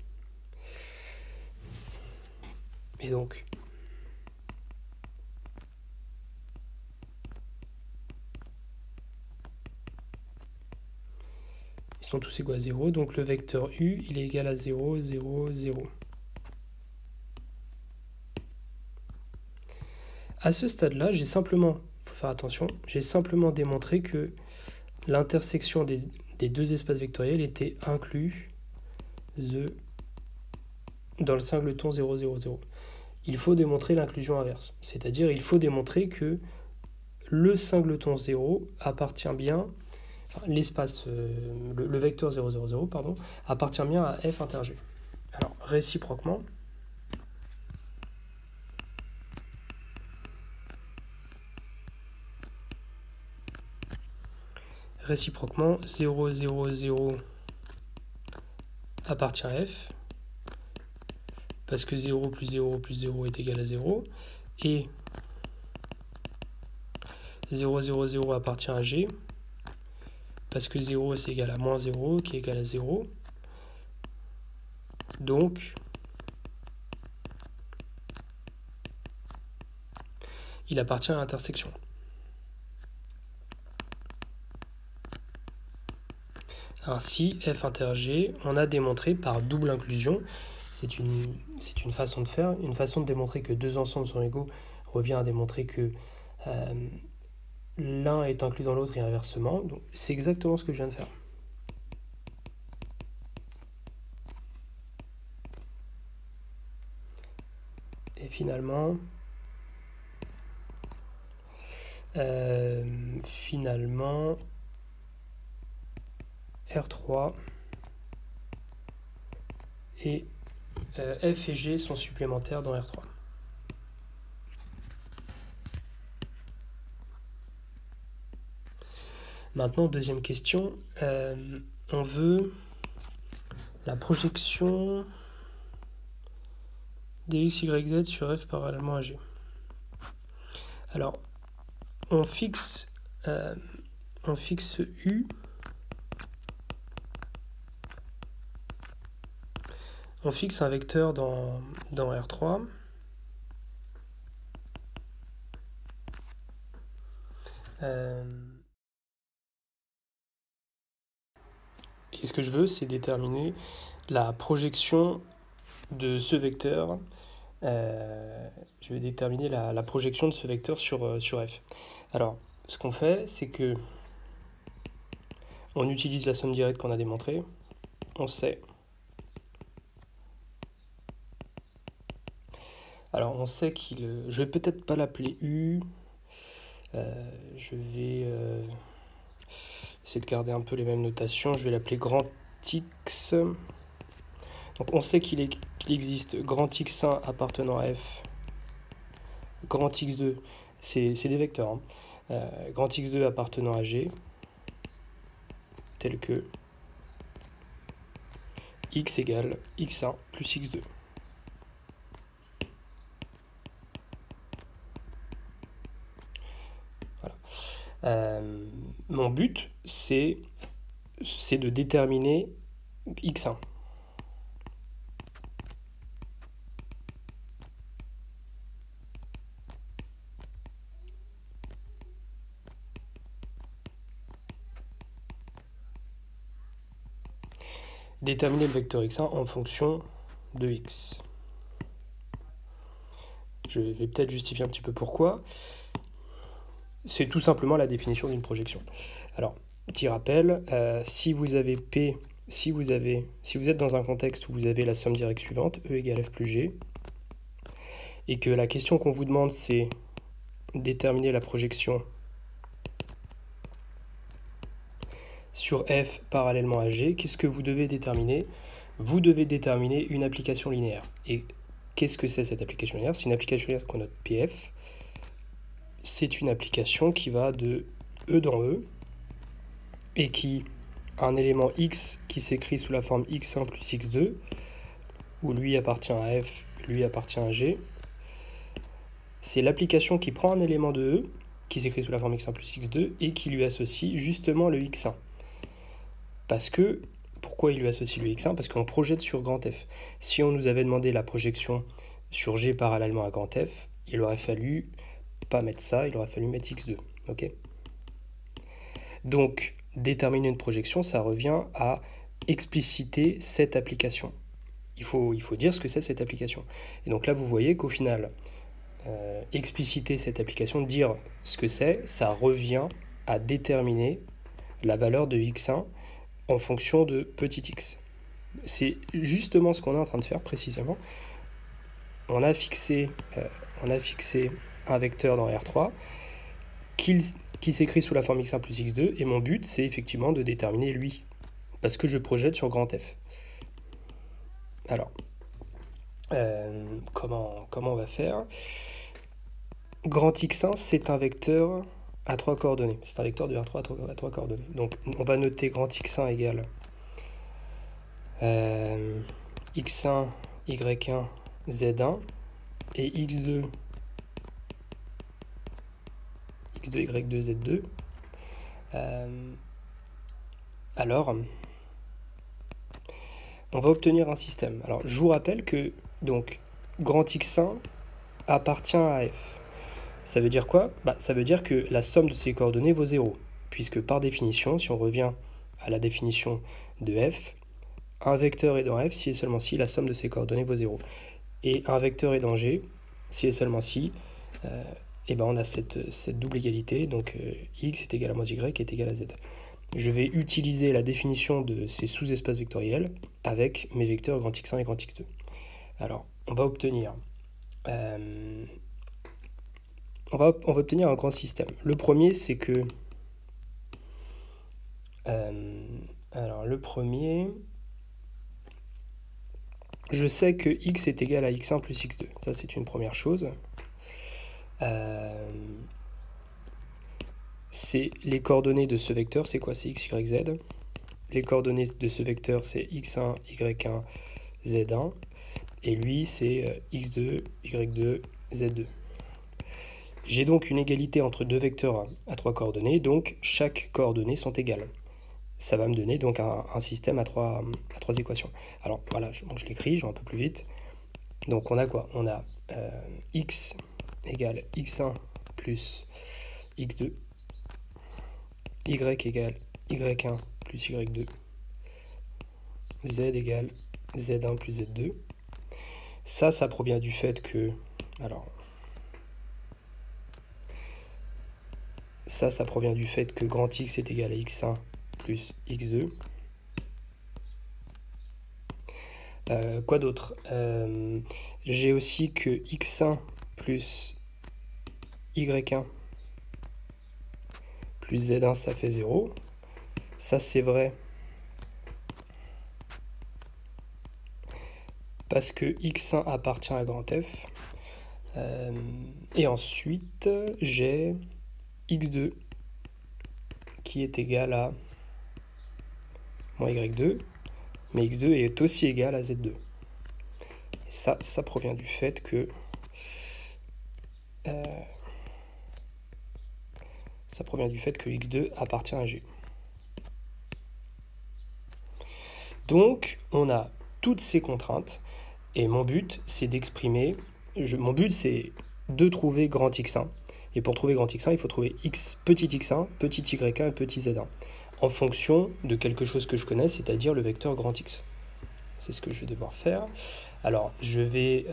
Et donc, ils sont tous égaux à 0, donc le vecteur u, il est égal à 0, 0, 0. À ce stade-là, j'ai simplement, il faut faire attention, j'ai simplement démontré que l'intersection des deux espaces vectoriels était inclus dans le singleton 0, 0, 0. Il faut démontrer l'inclusion inverse, c'est-à-dire il faut démontrer que le singleton 0 appartient bien, l'espace, le vecteur 0, 0, 0, pardon, appartient bien à f inter g. Alors, réciproquement, réciproquement, 0, 0, 0 appartient à f, parce que 0 plus 0 plus 0 est égal à 0, et 0, 0, 0 appartient à g, parce que 0 c'est égal à moins 0, qui est égal à 0. Donc, il appartient à l'intersection. Ainsi, f inter g, on a démontré par double inclusion, c'est une façon de faire, une façon de démontrer que deux ensembles sont égaux revient à démontrer que l'un est inclus dans l'autre et inversement. Donc c'est exactement ce que je viens de faire. Et finalement, R3 et F et G sont supplémentaires dans R3. Maintenant, deuxième question, on veut la projection des x, y, z sur F parallèlement à G. Alors, on fixe U, on fixe un vecteur dans R3. Et ce que je veux, c'est déterminer la projection de ce vecteur. Je vais déterminer la projection de ce vecteur sur F. Alors, ce qu'on fait, c'est que on utilise la somme directe qu'on a démontrée. On sait. Alors, on sait qu'il... Je vais peut-être pas l'appeler U. Je vais essayer de garder un peu les mêmes notations. Je vais l'appeler grand X. Donc, on sait qu'il existe grand X1 appartenant à F. Grand X2, c'est des vecteurs. Grand X2 appartenant à G, tel que X égale X1 plus X2. Voilà. Mon but, c'est c'est de déterminer x1. Déterminer le vecteur x1 en fonction de x. Je vais peut-être justifier un petit peu pourquoi. C'est tout simplement la définition d'une projection. Alors, petit rappel, si vous avez P, si vous êtes dans un contexte où vous avez la somme directe suivante, E égale F plus G, et que la question qu'on vous demande, c'est déterminer la projection sur F parallèlement à G, qu'est-ce que vous devez déterminer? Vous devez déterminer une application linéaire. Et qu'est-ce que c'est cette application linéaire? C'est une application linéaire qu'on note PF. C'est une application qui va de E dans E et qui a un élément X qui s'écrit sous la forme X1 plus X2, où lui appartient à F, lui appartient à G. C'est l'application qui prend un élément de E qui s'écrit sous la forme X1 plus X2 et qui lui associe justement le X1. Parce que, pourquoi il lui associe le X1? Parce qu'on projette sur grand F. Si on nous avait demandé la projection sur G parallèlement à grand F, il aurait fallu pas mettre ça, il aurait fallu mettre X2. Ok? Donc, déterminer une projection, ça revient à expliciter cette application. Il faut dire ce que c'est cette application. Et donc là, vous voyez qu'au final, expliciter cette application, dire ce que c'est, ça revient à déterminer la valeur de X1 en fonction de petit x. C'est justement ce qu'on est en train de faire précisément. On a fixé un vecteur dans R3 qui s'écrit sous la forme x1 plus x2, et mon but, c'est effectivement de déterminer lui, parce que je projette sur grand F. Alors, comment on va faire? Grand x1, c'est un vecteur à 3 coordonnées. C'est un vecteur de R3 à 3 coordonnées. Donc, on va noter grand x1 égale x1, y1, z1, et x2, y2, z2. Alors, on va obtenir un système. Alors, je vous rappelle que donc grand x1 appartient à f. Ça veut dire quoi? Ça veut dire que la somme de ces coordonnées vaut 0, puisque par définition, si on revient à la définition de f, un vecteur est dans f si et seulement si la somme de ses coordonnées vaut 0. Et un vecteur est dans G si et seulement si on a cette double égalité, donc x est égal à moins y est égal à z. Je vais utiliser la définition de ces sous-espaces vectoriels avec mes vecteurs grand x1 et grand x2. Alors, on va obtenir un grand système. Le premier, c'est que je sais que x est égal à x1 plus x2. Ça, c'est une première chose. C'est les coordonnées de ce vecteur, c'est quoi? C'est x, y, z. Les coordonnées de ce vecteur, c'est x1, y1, z1. Et lui, c'est x2, y2, z2. J'ai donc une égalité entre deux vecteurs à 3 coordonnées, donc chaque coordonnées sont égales. Ça va me donner donc un système à trois équations. Alors voilà, je l'écris, je vais un peu plus vite. Donc on a quoi? On a x égale x1 plus x2, y égale y1 plus y2, z égale z1 plus z2. Ça provient du fait que... Alors... Ça provient du fait que grand X est égal à x1 plus x2. Quoi d'autre? J'ai aussi que x1 plus y1 plus z1, ça fait 0. Ça, c'est vrai parce que x1 appartient à grand F. Et ensuite, j'ai x2 qui est égal à moins y2, mais x2 est aussi égal à z2. Et ça provient du fait que x2 appartient à G. Donc, on a toutes ces contraintes, et mon but, c'est d'exprimer, mon but, c'est de trouver grand x1. Et pour trouver grand x1, il faut trouver petit x1, petit y1 et petit z1, en fonction de quelque chose que je connais, c'est-à-dire le vecteur grand X. C'est ce que je vais devoir faire. Alors, je vais...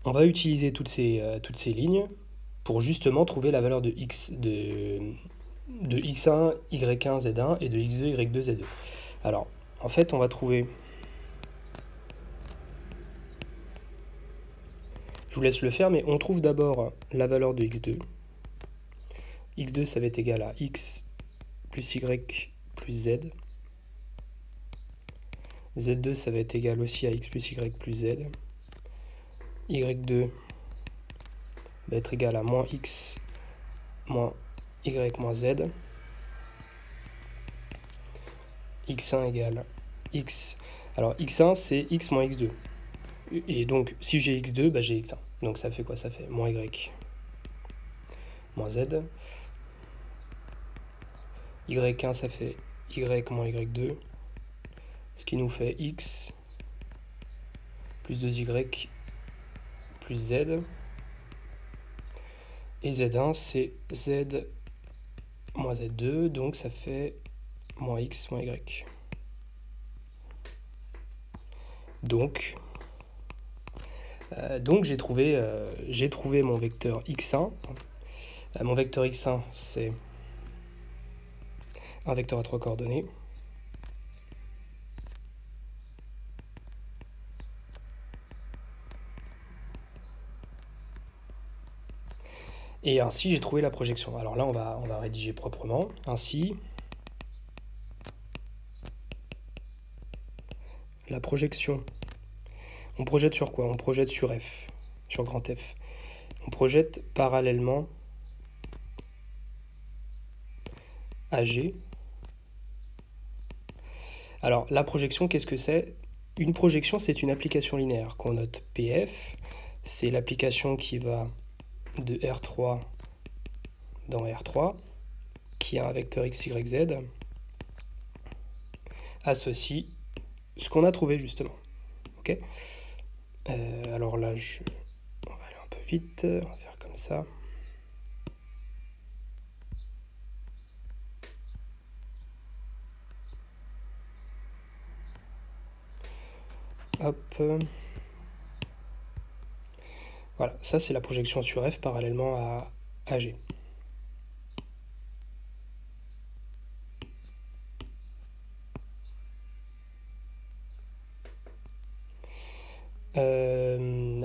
on va utiliser toutes ces lignes pour justement trouver la valeur de x1, y1, z1 et de x2, y2, z2. Alors, en fait, on va trouver... Je vous laisse le faire, mais on trouve d'abord la valeur de x2. x2, ça va être égal à x plus y plus z. z2, ça va être égal aussi à x plus y plus z. y2 va être égal à moins x moins y moins z. x1 égale x. Alors x1, c'est x moins x2. Et donc, si j'ai x2, bah, j'ai x1. Donc ça fait quoi? Ça fait moins y moins z. y1, ça fait y moins y2. Ce qui nous fait x plus 2y plus z. Et z1, c'est z moins z2. Donc ça fait moins x moins y. Donc j'ai trouvé mon vecteur x1. Mon vecteur x1, c'est un vecteur à 3 coordonnées. Et ainsi, j'ai trouvé la projection. Alors là, on va rédiger proprement. Ainsi, la projection. On projette sur quoi? On projette sur F, sur grand F. On projette parallèlement à G. Alors, la projection, qu'est-ce que c'est? Une projection, c'est une application linéaire qu'on note PF. C'est l'application qui va de R3 dans R3, qui a un vecteur x, y, z, associe ce qu'on a trouvé justement. Ok? Alors là, on va aller un peu vite, on va faire comme ça. Hop. Voilà, ça c'est la projection sur F parallèlement à G.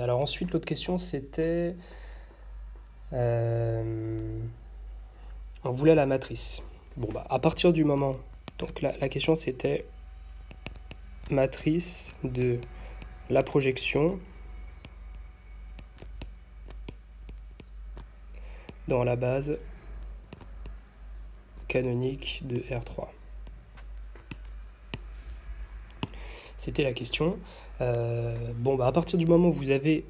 Alors ensuite, l'autre question c'était... on voulait la matrice. Bon, bah, à partir du moment... Donc la question c'était matrice de la projection dans la base canonique de R3. C'était la question. Bon, bah, à partir du moment où vous avez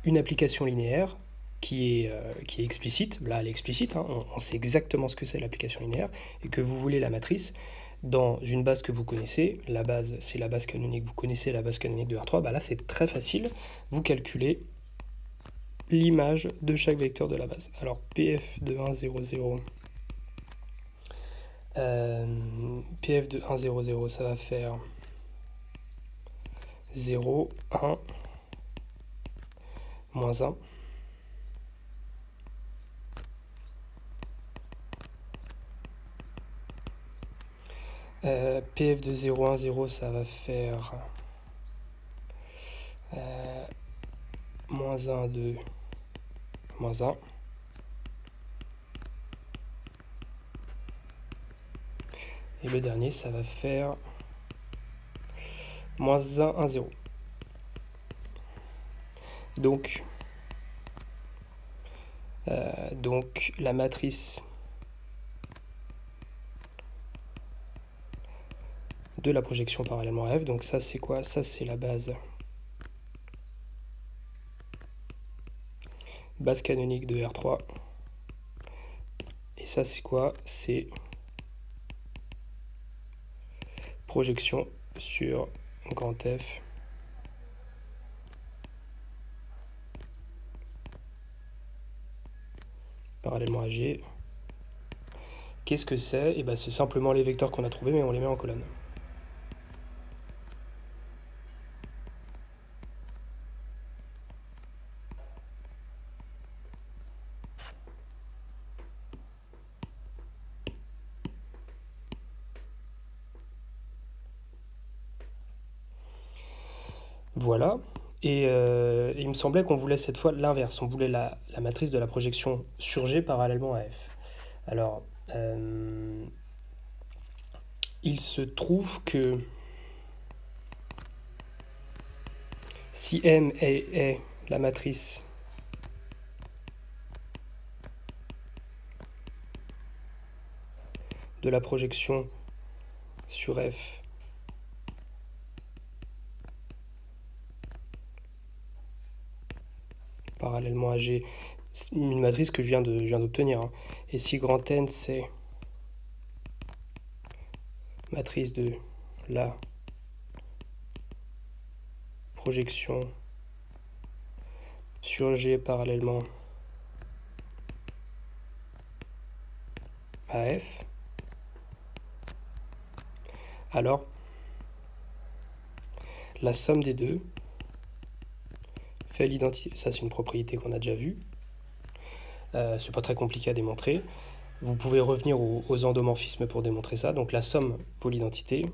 une application linéaire qui est explicite, là elle est explicite, hein, on sait exactement ce que c'est l'application linéaire, et que vous voulez la matrice dans une base que vous connaissez, la base c'est la base canonique, vous connaissez la base canonique de R3, bah là c'est très facile, vous calculez l'image de chaque vecteur de la base. Alors PF de 1, 0, 0, PF de 1, 0, 0, ça va faire 0, 1, moins 1. PF de 0, 1, 0, ça va faire moins 1, 2, moins 1. Et le dernier, ça va faire moins 1, 1, 0. Donc la matrice de la projection parallèlement à F, donc ça c'est quoi? Ça c'est la base canonique de R3. Et ça c'est quoi? C'est projection sur grand F parallèlement à G. Qu'est-ce que c'est? Et ben, c'est simplement les vecteurs qu'on a trouvés, mais on les met en colonne. Voilà. Et il me semblait qu'on voulait cette fois l'inverse. On voulait la matrice de la projection sur G parallèlement à F. Alors, il se trouve que si M est la matrice de la projection sur F parallèlement à G, une matrice que je viens d'obtenir, hein. Et si grand N c'est matrice de la projection sur G parallèlement à F, alors la somme des deux fait l'identité. Ça, c'est une propriété qu'on a déjà vue. C'est pas très compliqué à démontrer. Vous pouvez revenir aux endomorphismes pour démontrer ça. Donc la somme vaut l'identité.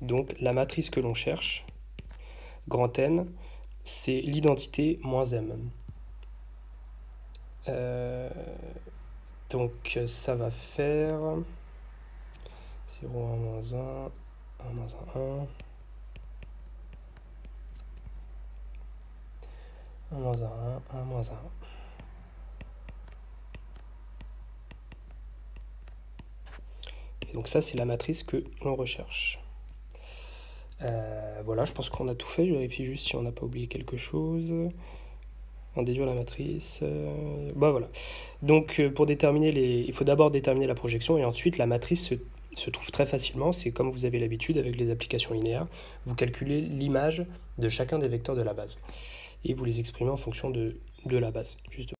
Donc la matrice que l'on cherche, grand N, c'est l'identité moins M. Donc ça va faire 0, 1, moins 1, 1, moins 1, 1. 1, moins 1, 1, moins 1. Et donc ça, c'est la matrice que l'on recherche. Voilà, je pense qu'on a tout fait. Je vérifie juste si on n'a pas oublié quelque chose. En déduire la matrice. Bah voilà. Donc pour déterminer il faut d'abord déterminer la projection et ensuite la matrice se trouve très facilement. C'est comme vous avez l'habitude avec les applications linéaires. Vous calculez l'image de chacun des vecteurs de la base et vous les exprimez en fonction de la base, justement.